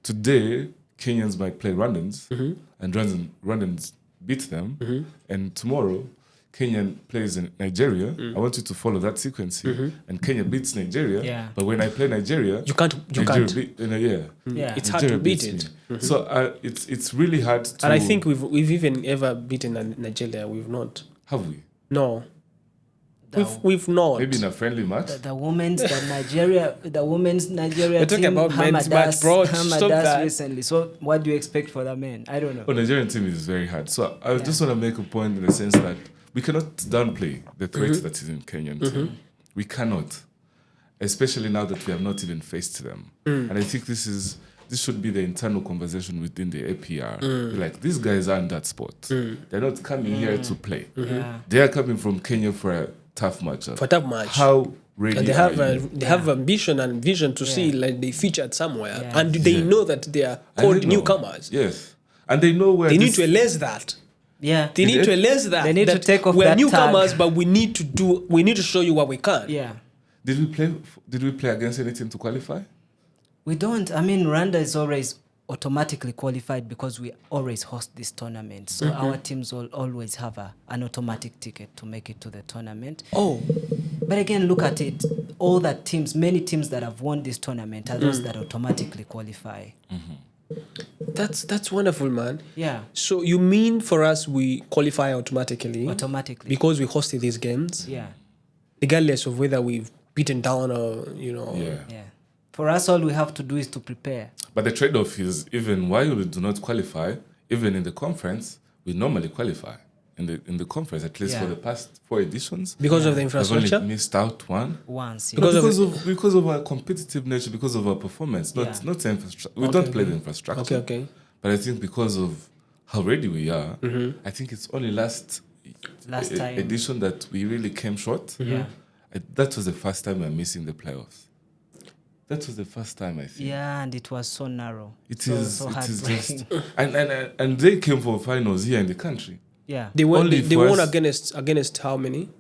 today Kenyans might play Rwandans and Rwandans beat them, and tomorrow Kenyan plays in Nigeria. I want you to follow that sequence here. And Kenya beats Nigeria. Yeah. But when I play Nigeria, You can't. Nigeria Yeah. It's hard to beat beats it. me. So it's really hard to. And I think we've even ever beaten Nigeria. We've not. Have we? No. We've not. Maybe in a friendly match. The women's Nigeria We're talking team about men's match, bro. Stop that. recently. So what do you expect for the men? I don't know. Oh, Nigerian team is very hard. So I just want to make a point in the sense that we cannot downplay the threat that is in Kenyan team. We cannot, especially now that we have not even faced them. And I think this should be the internal conversation within the APR. Like, these guys aren't that sport. They're not coming here to play. They are coming from Kenya for a tough matchup. How ready and are you? they have ambition and vision to see like they featured somewhere, and they know that they are called newcomers. Yes, and they know where they need to erase that. Yeah, they need to erase that. They need to take off we're that newcomers, tag. but we need to show you what we can. Yeah. Did we play against any team to qualify? We don't. I mean, Rwanda is always automatically qualified because we always host this tournament. So our teams will always have an automatic ticket to make it to the tournament. Oh. But again, look at it. All the teams, many teams that have won this tournament are those that automatically qualify. That's wonderful, man. Yeah. So you mean for us we qualify automatically? Automatically. Because we hosted these games? Yeah. Regardless of whether we've beaten down or, Yeah. For us, all we have to do is to prepare. But the trade-off is, even while we do not qualify, even in the conference, we normally qualify in the conference, at least for the past 4 editions. Because of the infrastructure? We've only missed out one. Once. Because of our competitive nature, because of our performance, not the infrastructure. We don't play the infrastructure. Okay. But I think because of how ready we are, I think it's only last time edition that we really came short. Yeah. That was the first time we're missing the playoffs. That was the first time, I think. Yeah, and it was so narrow. It is just and they came for finals here in the country. Yeah. They won against how many?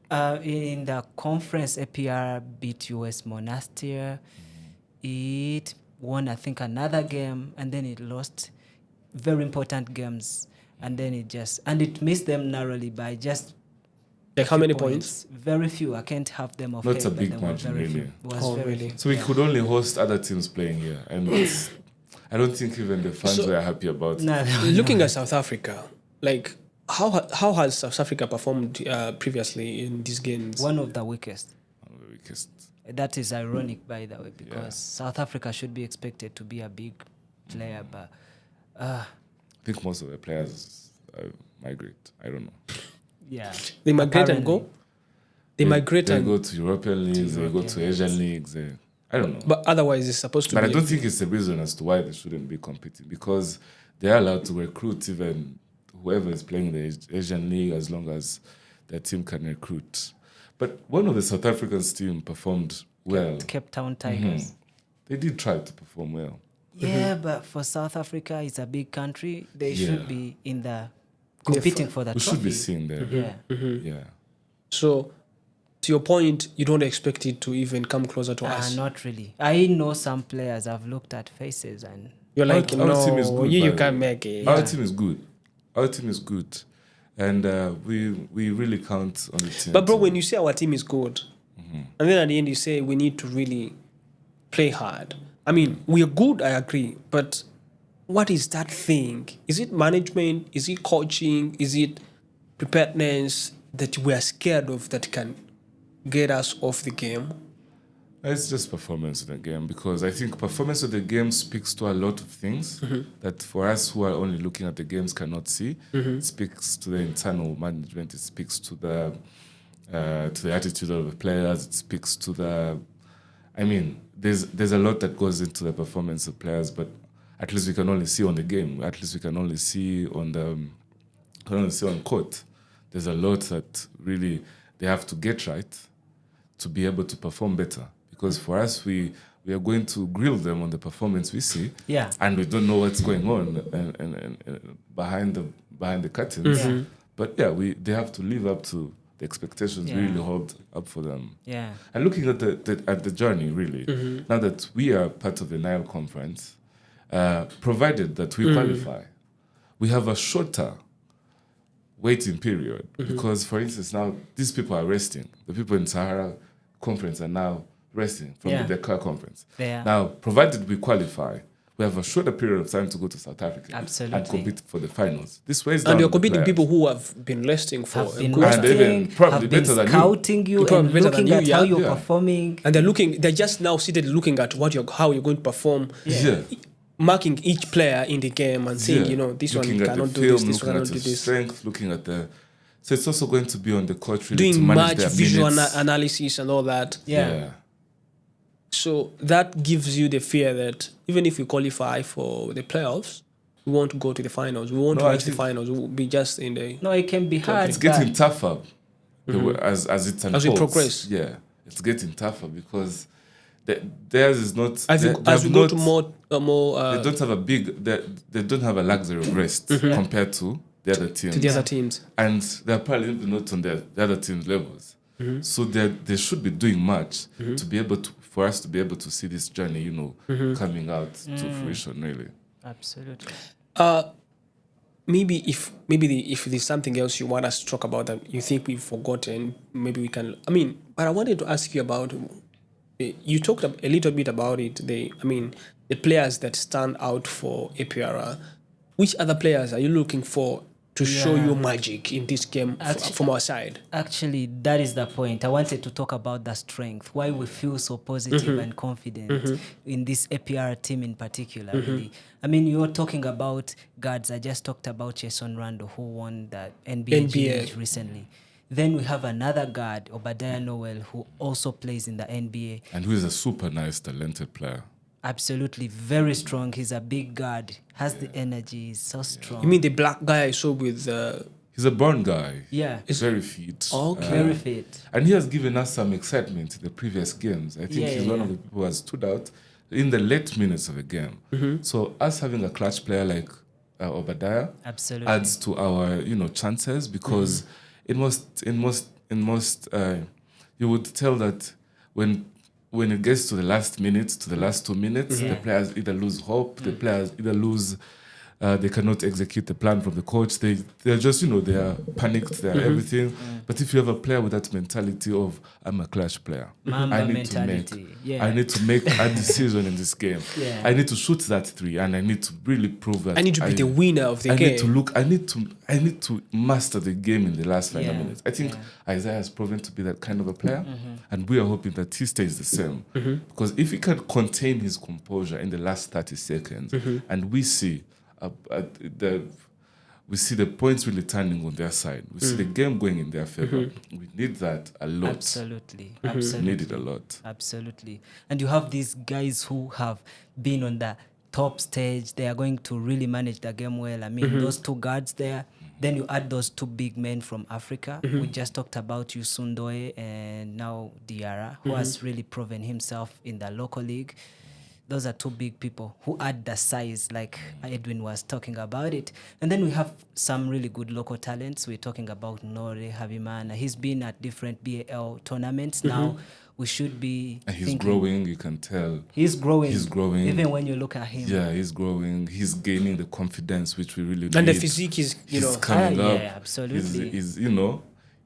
In the conference, APR beat US Monastir. It won, I think, another game, and then it lost very important games, and then it missed them narrowly by just. Like how many points? Very few. I can't have them off. Not a big margin, really. Really? So we could only host other teams playing here, and I don't think even the fans were happy about it. Looking at South Africa, like how has South Africa performed previously in these games? One of the weakest. That is ironic, by the way, because South Africa should be expected to be a big player, but I think most of the players migrate. I don't know. Yeah, they migrate and go. They migrate and go to European leagues. They go to Asian leagues. I don't know. But otherwise, it's supposed to. But be I don't think it's the reason as to why they shouldn't be competing, because they are allowed to recruit even whoever is playing the Asian league as long as their team can recruit. But one of the South Africans team performed well. Cape Town Tigers. They did try to perform well. Yeah, but for South Africa, it's a big country. They should be in the competing for the trophy. We should be seen there. Yeah. Yeah. So, to your point, you don't expect it to even come closer to us? Not really. I know some players. I've looked at faces and you're like, our team is good, you can't make it. Our team is good. Our team is good. And we really count on the team. But bro, when you say our team is good, and then at the end you say we need to really play hard. I mean, we are good, I agree, but what is that thing? Is it management? Is it coaching? Is it preparedness that we are scared of that can get us off the game? It's just performance of the game, because I think performance of the game speaks to a lot of things that for us who are only looking at the games cannot see. It speaks to the internal management. It speaks to the attitude of the players. It speaks to the... I mean, there's a lot that goes into the performance of players, but at least we can only see on the game. At least we can only see on court. There's a lot that really they have to get right to be able to perform better. Because for us, we are going to grill them on the performance we see, and we don't know what's going on and behind the curtains. But they have to live up to the expectations we really hold up for them. Yeah. And looking at the journey, really, now that we are part of the Nile Conference, provided that we qualify, we have a shorter waiting period. Because, for instance, now these people are resting. The people in Sahara Conference are now resting from the Dakar Conference. Yeah. Now, provided we qualify, we have a shorter period of time to go to South Africa and compete for the finals. This weighs down and you're on the competing players. people who have been resting for Have a been good And time. even probably have been better than you. scouting you Probably and better looking than at you, how yeah. you're Yeah. performing. And they're just now seated looking at how you're going to perform, Yeah. marking each player in the game and saying, this looking one at cannot the do film, this looking one at cannot do the this. strength, looking at the. So it's also going to be on the court really to Doing manage much their visual minutes. analysis and all that. Yeah. So that gives you the fear that even if we qualify for the playoffs, we won't go to the finals. We won't No, I reach the think- finals. We'll be just in the... No, it can be hard. It's getting but tougher as it unfolds. As we progress. Yeah, it's getting tougher because theirs is not. As we go to more they don't have a big. They don't have a luxury of rest compared to the other teams. to the other teams. And they're probably not on the other teams' levels. So they should be doing much to be able to, for us to be able to see this journey, coming out to fruition. Really, Absolutely. Maybe if there's something else you want us to talk about that you think we've forgotten, maybe we can. But I wanted to ask you about. You talked a little bit about it. The players that stand out for APR. Which other players are you looking for to show you magic in this game from our side? Actually, that is the point. I wanted to talk about the strength, why we feel so positive and confident in this APR team in particular. Really. You're talking about guards. I just talked about Jason Rando, who won the NBA recently. Then we have another guard, Obadiah Noel, who also plays in the NBA. and who is a super nice, talented player. Absolutely, very strong. He's a big guard, has the energy, he's so strong. You mean the black guy I saw with... He's a born guy. Yeah. He's very fit. Okay. Very fit. And he has given us some excitement in the previous games. I think he's one of the people who has stood out in the late minutes of the game. So us having a clutch player like Obadiah Absolutely. adds to our chances because in most you would tell that when it gets to the last minute, to the last 2 minutes, the players either lose hope, the players either lose, they cannot execute the plan from the coach. They're just, they are panicked, they're everything. But if you have a player with that mentality of, I'm a clutch player, Mamba I need mentality. to make a decision in this game. Yeah. I need to shoot that three, and I need to really prove that I need to be the winner of the game. I need to master the game in the last final minutes. I think Isaiah has proven to be that kind of a player, and we are hoping that he stays the same. Because if he can contain his composure in the last 30 seconds, and we see the points really turning on their side, we see the game going in their favor. We need that a lot. Absolutely. We Absolutely. need it a lot. Absolutely. And you have these guys who have been on the top stage. They are going to really manage the game well. Those two guards there. Then you add those two big men from Africa. We just talked about Yusundoe and now Diarra, who has really proven himself in the local league. Those are two big people who add the size, like Edwin was talking about it. And then we have some really good local talents. We're talking about Nore Habimana. He's been at different BAL tournaments now. We should be And he's growing, you can tell. He's growing. He's growing. Even when you look at him. Yeah, he's growing. He's gaining the confidence which we really need. And the physique is, He's coming up. Yeah, absolutely.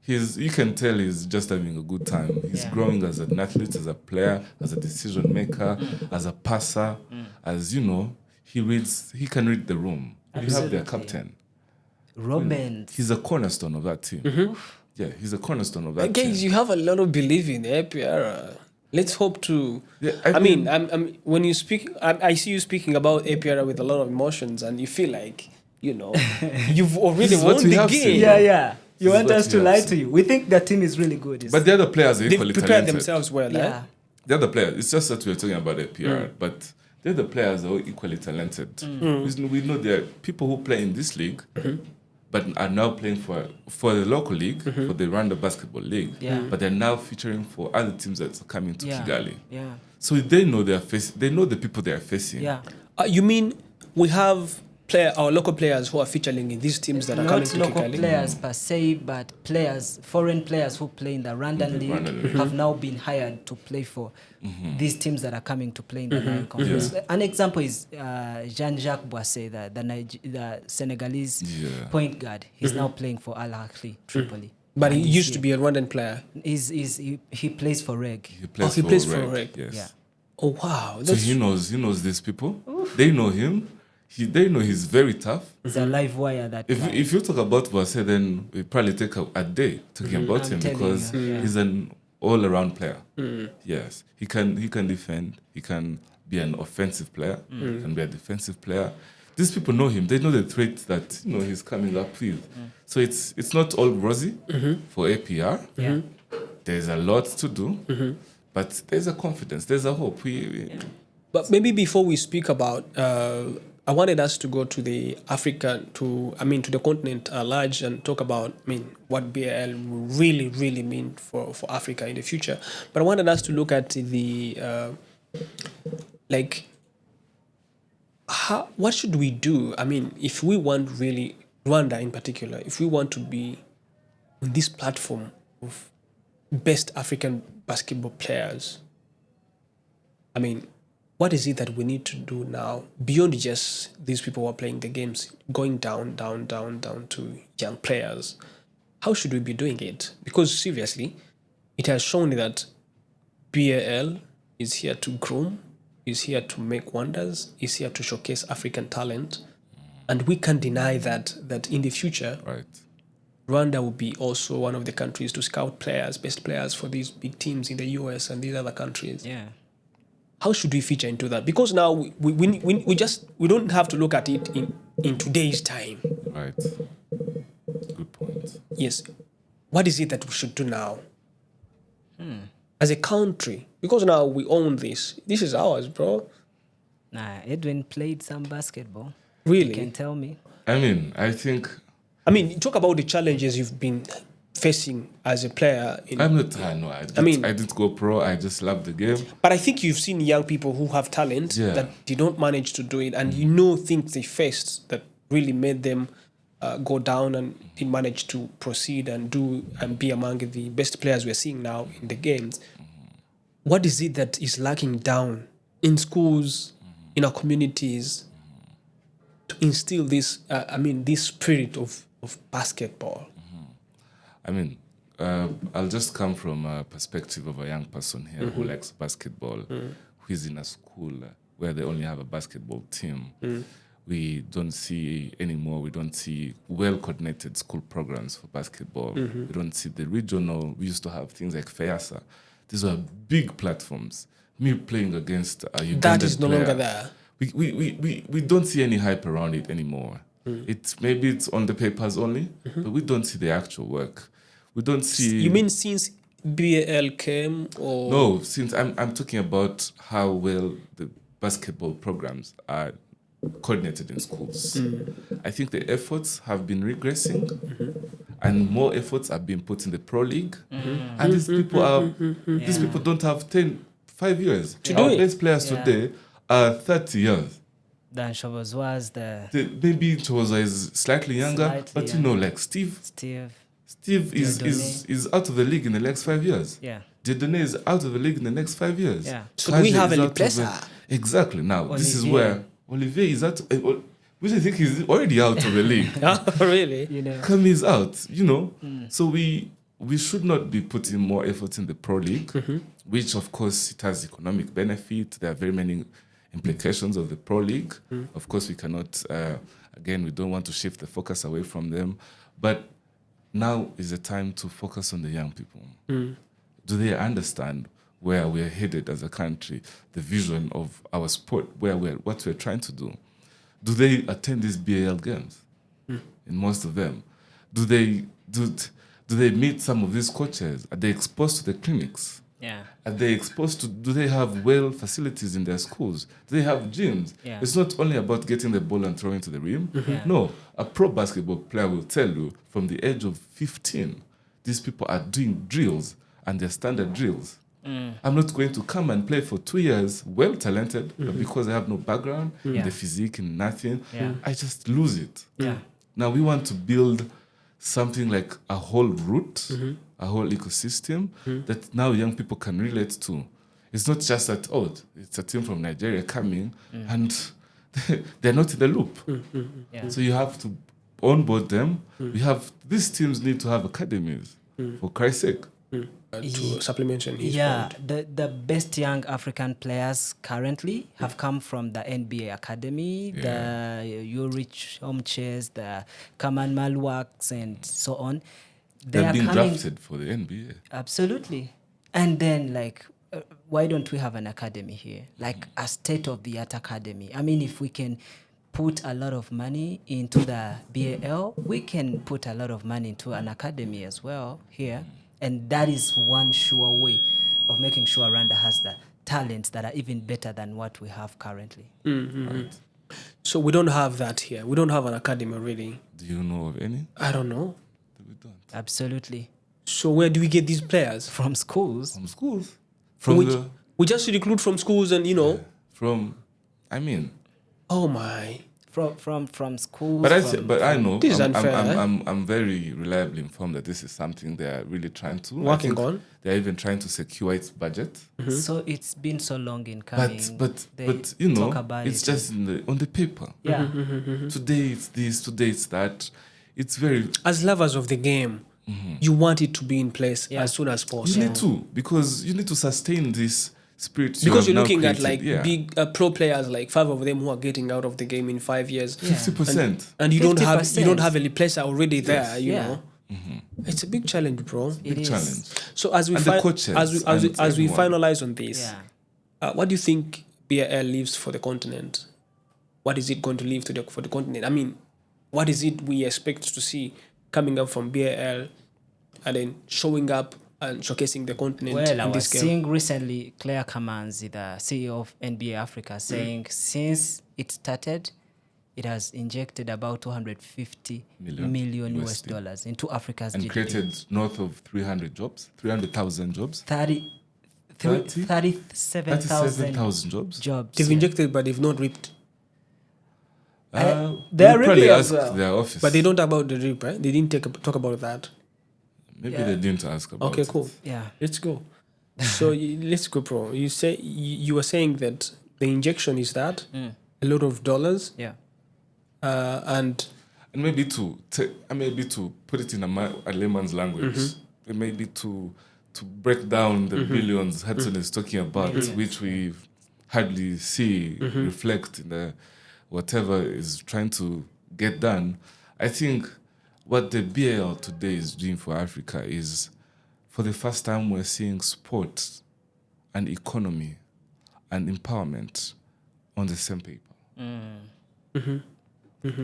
You can tell he's just having a good time. He's growing as an athlete, as a player, as a decision maker, as a passer, as he can read the room. You have their captain. Robin. He's a cornerstone of that team. Yeah, he's a cornerstone of that team. Guys, you have a lot of belief in APR. Let's hope to... Yeah, I'm when you speak... I see you speaking about APR with a lot of emotions and you feel like, you've already is what won we the have game. seen. Yeah. You This is want what us we to have lie seen. to you. We think the team is really good. But the other players are They've equally prepared talented. themselves well. yeah. The other players, it's just that we're talking about APR, but the other players are equally talented. We know there are people who play in this league, but are now playing for the local league, for the Rwanda Basketball League, but they're now featuring for other teams that are coming to Kigali. Yeah. So they know they know the people they are facing. Yeah. You mean we have our local players who are featuring in these teams that are coming Not to local Kigali? players per se, but foreign players who play in the Rwandan League have now been hired to play for these teams that are coming to play in the Nile Conference. An example is Jean-Jacques Boissé, the Senegalese point guard. He's now playing for Al Ahly Tripoli. But he used to be a Rwandan player. He plays for Reg. He plays for for Reg. Reg. Yes. Yeah. Oh wow, So he knows these people. They know him. They know he's very tough. It's a live wire that guy. If you talk about Boase, then we probably take a day talking about him telling because you, yeah. he's an all-around player. Yes, he can defend. He can be an offensive player. He can be a defensive player. These people know him. They know the threat that he's coming up with. So it's not all rosy for APR. Yeah. There's a lot to do, but there's a confidence. There's a hope. But maybe before we speak about, I wanted us to go to the Africa, to the continent large and talk about, what BAL will really, really mean for Africa in the future. But I wanted us to look at the, what should we do? If we want really, Rwanda in particular, if we want to be on this platform of best African basketball players, what is it that we need to do now beyond just these people who are playing the games, going down to young players? How should we be doing it? Because seriously, it has shown that BAL is here to groom, is here to make wonders, is here to showcase African talent. And we can't deny that in the future, Right. Rwanda will be also one of the countries to scout players, best players for these big teams in the US and these other countries. Yeah. How should we feature into that? Because now we don't have to look at it in today's time. Right. Good point. Yes. What is it that we should do now? As a country, because now we own this. This is ours, bro. Nah, Edwin played some basketball. Really? You can tell me. I think talk about the challenges you've been facing as a player. I didn't go pro. I just love the game. But I think you've seen young people who have talent that they don't manage to do it, and things they faced that really made them go down and they managed to proceed and do and be among the best players we're seeing now in the games. What is it that is lacking down in schools, in our communities, to instill this, this spirit of basketball? I'll just come from a perspective of a young person here who likes basketball, who is in a school where they only have a basketball team. We don't see anymore, we don't see well-coordinated school programs for basketball. We don't see the regional, we used to have things like FEASA. These were big platforms. Me playing against a Ugandan That is no player, longer there. We don't see any hype around it anymore. Maybe it's on the papers only, but we don't see the actual work. We don't see. You mean since BAL came, or no? Since I'm talking about how well the basketball programs are coordinated in schools. I think the efforts have been regressing, and more efforts are being put in the pro league. And these people don't have 5 years. Our best players today are 30 years. Dan Shovos was maybe Choza is slightly younger, but like Steve is out of the league in the next 5 years. Yeah. Dieudonné is out of the league in the next 5 years. Yeah. So do we have any pressure? Exactly. Now, this is Olivier. where Olivier is out. We think he's already out of the league. Really? Kami's out, So we should not be putting more effort in the pro league, which of course it has economic benefit. There are very many implications of the pro league. Of course, we cannot, again, we don't want to shift the focus away from them. But now is the time to focus on the young people. Do they understand where we're headed as a country, the vision of our sport, what we're trying to do? Do they attend these BAL games? In most of them. Do they meet some of these coaches? Are they exposed to the clinics? Yeah. Are they exposed to, do they have well facilities in their schools? Do they have gyms? Yeah. It's not only about getting the ball and throwing to the rim. Yeah. No, a pro basketball player will tell you from the age of 15, these people are doing drills and they're standard drills. I'm not going to come and play for 2 years, well talented, but because I have no background, the physique and nothing, I just lose it. Yeah. Now we want to build something like a whole route, a whole ecosystem that now young people can relate to. It's not just that, it's a team from Nigeria coming and they're not in the loop. Yeah. So you have to onboard them. These teams need to have academies, for Christ's sake. To supplementation his Yeah, point. the best young African players currently have come from the NBA Academy, the Ulrich Homches, the Kaman Malwaks, and so on. They They've are been coming. drafted for the NBA. Absolutely. And then, like, why don't we have an academy here? Like a state-of-the-art academy. I mean, if we can put a lot of money into the BAL, we can put a lot of money into an academy as well here. And that is one sure way of making sure Rwanda has the talents that are even better than what we have currently. Right. So we don't have that here. We don't have an academy really. Do you know of any? I don't know. We don't. Absolutely. So where do we get these players? From schools. From schools. From We just recruit from schools and, you know. Oh my. From schools. But I know. This is unfair. I'm very reliably informed that this is something they are really trying to Working on. They're even trying to secure its budget. So it's been so long in coming. But They you know, talk about it's it. just on the paper. Yeah. Today it's this, today it's that. It's very. As lovers of the game, you want it to be in place as soon as possible. You need to, because you need to sustain this spirit. Because you you're have looking now at like created. big pro players, like 5 of them who are getting out of the game in 5 years. 50%. And you don't have 50%. a replacer already there, you Yeah. know. It's a big challenge, bro. It Big is. challenge. So as we And the coaches as we and finalize on this, Yeah. what do you think BAL leaves for the continent? What is it going to leave for the continent? I mean, what is it we expect to see coming up from BAL and then showing up and showcasing the continent Well, I in was this game? seeing recently Claire Kamanzi, the CEO of NBA Africa, saying since it started, it has injected about 250 million US dollars into Africa's And GDP. created north of 300,000 jobs. 37,000 jobs. jobs. They've injected, but they've not reaped. They're we'll probably reaping ask as well. their office. But they don't talk about the reap, right? They didn't talk about that. Maybe they didn't ask about Okay, it. cool. Yeah. Let's go. So let's go, bro. You were saying that the injection is that a lot of dollars, Yeah. and And maybe to put it in a layman's language, and maybe to break down the billions Hudson is talking about, which we hardly see reflect in the whatever is trying to get done. I think what the BAL today is doing for Africa is, for the first time, we're seeing sport and economy and empowerment on the same paper.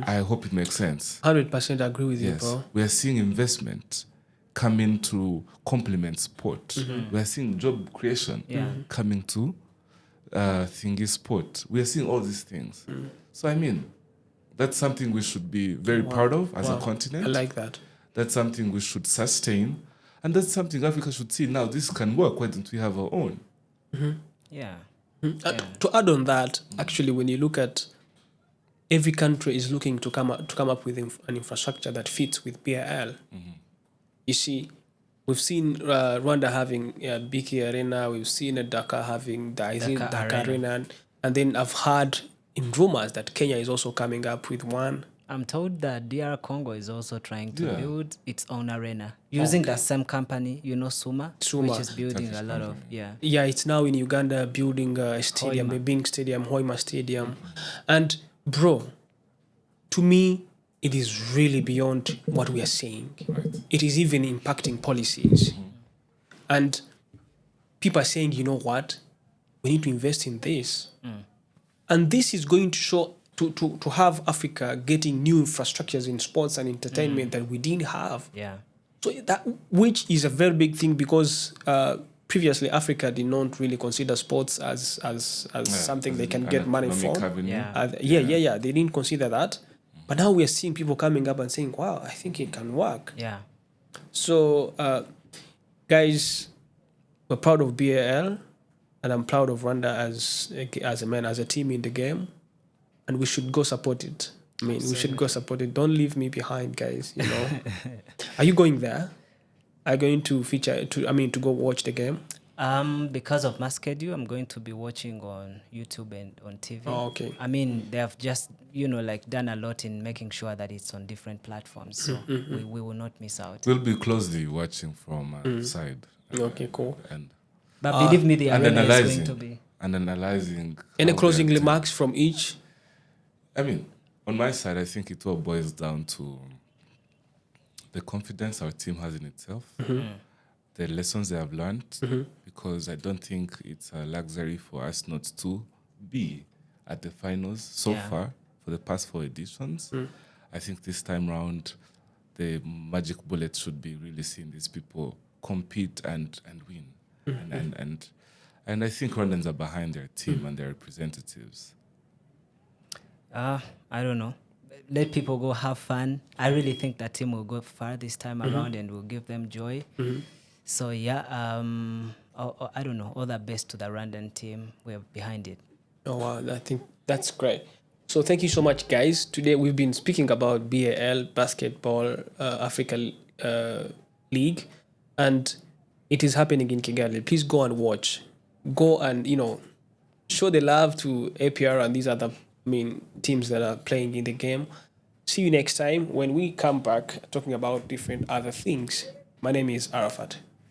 I hope it makes sense. 100% agree with you, Yes, bro. we are seeing investment coming to complement sport. We are seeing job creation coming to thingy sport. We are seeing all these things. So I mean, that's something we should be very proud of as a continent. I like that. That's something we should sustain, and that's something Africa should see. Now this can work. Why don't we have our own? Yeah. To add on that, actually, when you look at every country is looking to come up with an infrastructure that fits with BAL. You see, we've seen Rwanda having BK Arena. We've seen Dakar having Dakar Arena. And then I've heard in rumors that Kenya is also coming up with one. I'm told that DR Congo is also trying to build its own arena using the same company, Suma, which is building a lot of, Yeah, it's now in Uganda building a stadium, a big stadium, Hoima Stadium. And bro, to me, it is really beyond what we are seeing. Right. It is even impacting policies. And people are saying, you know what? We need to invest in this. And this is going to show to have Africa getting new infrastructures in sports and entertainment that we didn't have. Yeah. So that, which is a very big thing, because previously Africa did not really consider sports as something they can get money from. They didn't consider that. But now we are seeing people coming up and saying, wow, I think it can work. Yeah. So, guys, we're proud of BAL, and I'm proud of Rwanda as a team in the game, and we should go support it. I mean, we should go support it. Don't leave me behind, guys. You know, are you going there? Are you going to to go watch the game? Because of my schedule, I'm going to be watching on YouTube and on TV. Oh, okay. I mean, they have just, like done a lot in making sure that it's on different platforms. So we will not miss out. We'll be closely watching from side. Okay, cool. But believe me, the And arena is going analyzing. to be. And analyzing. Any how closing their team- remarks from each? I mean, on my side, I think it all boils down to the confidence our team has in itself, the lessons they have learned, because I don't think it's a luxury for us not to be at the finals so far for the past 4 editions. I think this time round, the magic bullet should be really seeing these people compete and win. And I think Rwandans are behind their team and their representatives. I don't know. Let people go have fun. I really think that team will go far this time around and will give them joy. So yeah, I don't know. All the best to the Rwandan team. We're behind it. Oh wow, I think that's great. So thank you so much, guys. Today we've been speaking about BAL Basketball Africa League, and it is happening in Kigali. Please go and watch. Go and show the love to APR and these other teams that are playing in the game. See you next time when we come back talking about different other things. My name is Arafat.